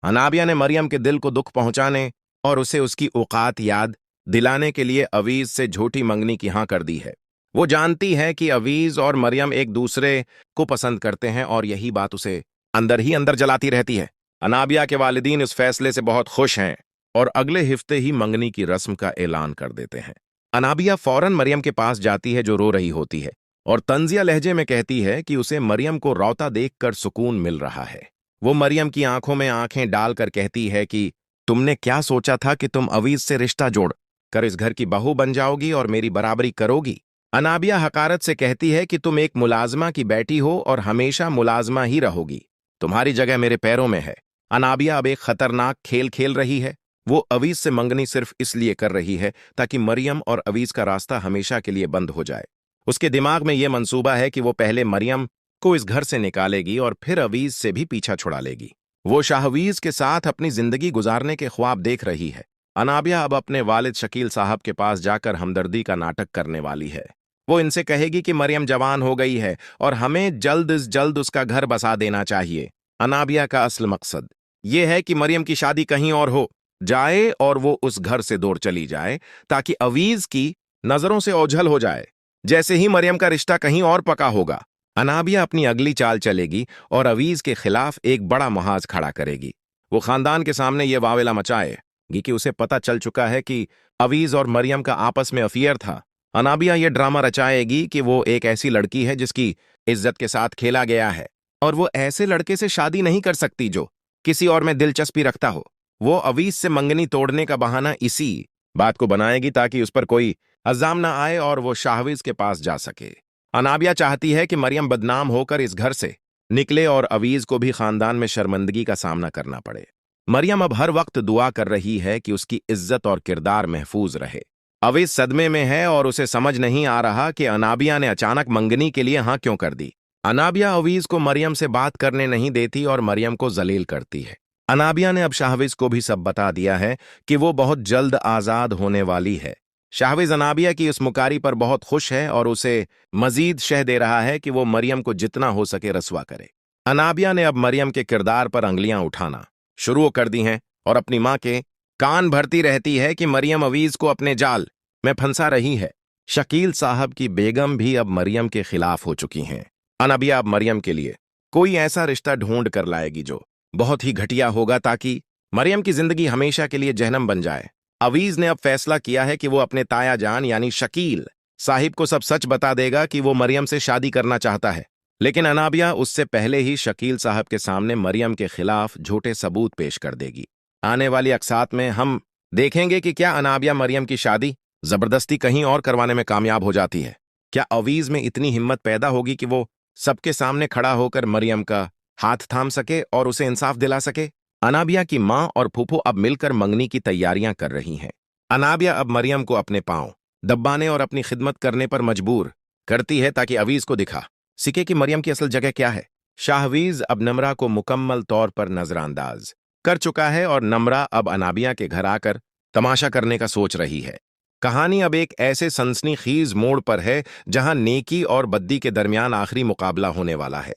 अनाबिया ने मरियम के दिल को दुख पहुंचाने और उसे उसकी औकात याद दिलाने के लिए अवीज से झूठी मंगनी की हाँ कर दी है। वो जानती है कि अवीज और मरियम एक दूसरे को पसंद करते हैं और यही बात उसे अंदर ही अंदर जलाती रहती है। अनाबिया के वालिदीन इस फैसले से बहुत खुश हैं और अगले हफ्ते ही मंगनी की रस्म का ऐलान कर देते हैं। अनाबिया फौरन मरियम के पास जाती है जो रो रही होती है और तंजिया लहजे में कहती है कि उसे मरियम को रोता देखकर सुकून मिल रहा है। वो मरियम की आंखों में आंखें डालकर कहती है कि तुमने क्या सोचा था कि तुम अवीज से रिश्ता जोड़ कर इस घर की बहू बन जाओगी और मेरी बराबरी करोगी। अनाबिया हकारत से कहती है कि तुम एक मुलाजमा की बेटी हो और हमेशा मुलाजमा ही रहोगी। तुम्हारी जगह मेरे पैरों में है। अनाबिया अब एक खतरनाक खेल खेल रही है। वो अवीज से मंगनी सिर्फ इसलिए कर रही है ताकि मरियम और अवीज का रास्ता हमेशा के लिए बंद हो जाए। उसके दिमाग में यह मंसूबा है कि वो पहले मरियम को इस घर से निकालेगी और फिर अवीज से भी पीछा छुड़ा लेगी। वो शाहवीज के साथ अपनी जिंदगी गुजारने के ख्वाब देख रही है। अनाबिया अब अपने वालिद शकील साहब के पास जाकर हमदर्दी का नाटक करने वाली है। वो इनसे कहेगी कि मरियम जवान हो गई है और हमें जल्द से जल्द उसका घर बसा देना चाहिए। अनाबिया का असल मकसद यह है कि मरियम की शादी कहीं और हो जाए और वो उस घर से दूर चली जाए ताकि अवीज की नजरों से ओझल हो जाए। जैसे ही मरियम का रिश्ता कहीं और पका होगा, अनाबिया अपनी अगली चाल चलेगी और अवीज के खिलाफ एक बड़ा मुहाज खड़ा करेगी। वो खानदान के सामने ये वावेला मचाएगी कि उसे पता चल चुका है कि अवीज और मरियम का आपस में अफेयर था। अनाबिया ये ड्रामा रचाएगी कि वो एक ऐसी लड़की है जिसकी इज्जत के साथ खेला गया है और वो ऐसे लड़के से शादी नहीं कर सकती जो किसी और में दिलचस्पी रखता हो। वो अवीज से मंगनी तोड़ने का बहाना इसी बात को बनाएगी ताकि उस पर कोई इल्जाम ना आए और वो शाहवीज के पास जा सके। अनाबिया चाहती है कि मरियम बदनाम होकर इस घर से निकले और अवीज को भी खानदान में शर्मिंदगी का सामना करना पड़े। मरियम अब हर वक्त दुआ कर रही है कि उसकी इज्जत और किरदार महफूज रहे। अवीज सदमे में है और उसे समझ नहीं आ रहा कि अनाबिया ने अचानक मंगनी के लिए हाँ क्यों कर दी। अनाबिया अवीज को मरियम से बात करने नहीं देती और मरियम को जलील करती है। अनाबिया ने अब शाहवीज को भी सब बता दिया है कि वो बहुत जल्द आजाद होने वाली है। शाहवीज अनाबिया की उस मुकारी पर बहुत खुश है और उसे मजीद शह दे रहा है कि वो मरियम को जितना हो सके रसवा करे। अनाबिया ने अब मरियम के किरदार पर अंगलियां उठाना शुरू कर दी हैं और अपनी मां के कान भरती रहती है कि मरियम अवीज को अपने जाल में फंसा रही है। शकील साहब की बेगम भी अब मरियम के खिलाफ हो चुकी हैं। अनाबिया अब मरियम के लिए कोई ऐसा रिश्ता ढूंढ कर लाएगी जो बहुत ही घटिया होगा ताकि मरियम की जिंदगी हमेशा के लिए जहन्नम बन जाए। अवीज ने अब फैसला किया है कि वो अपने ताया जान यानी शकील साहिब को सब सच बता देगा कि वो मरियम से शादी करना चाहता है। लेकिन अनाबिया उससे पहले ही शकील साहब के सामने मरियम के खिलाफ झूठे सबूत पेश कर देगी। आने वाली अक्सात में हम देखेंगे कि क्या अनाबिया मरियम की शादी जबरदस्ती कहीं और करवाने में कामयाब हो जाती है। क्या अवीज में इतनी हिम्मत पैदा होगी कि वो सबके सामने खड़ा होकर मरियम का हाथ थाम सके और उसे इंसाफ दिला सके। अनाबिया की मां और फूफू अब मिलकर मंगनी की तैयारियां कर रही हैं। अनाबिया अब मरियम को अपने पांव दबाने और अपनी खिदमत करने पर मजबूर करती है ताकि अवीज को दिखा सके कि मरियम की असल जगह क्या है। शाहवीज अब नम्रा को मुकम्मल तौर पर नजरअंदाज कर चुका है और नम्रा अब अनाबिया के घर आकर तमाशा करने का सोच रही है। कहानी अब एक ऐसे सनसनीखेज मोड़ पर है जहां नेकी और बद्दी के दरमियान आखिरी मुकाबला होने वाला है।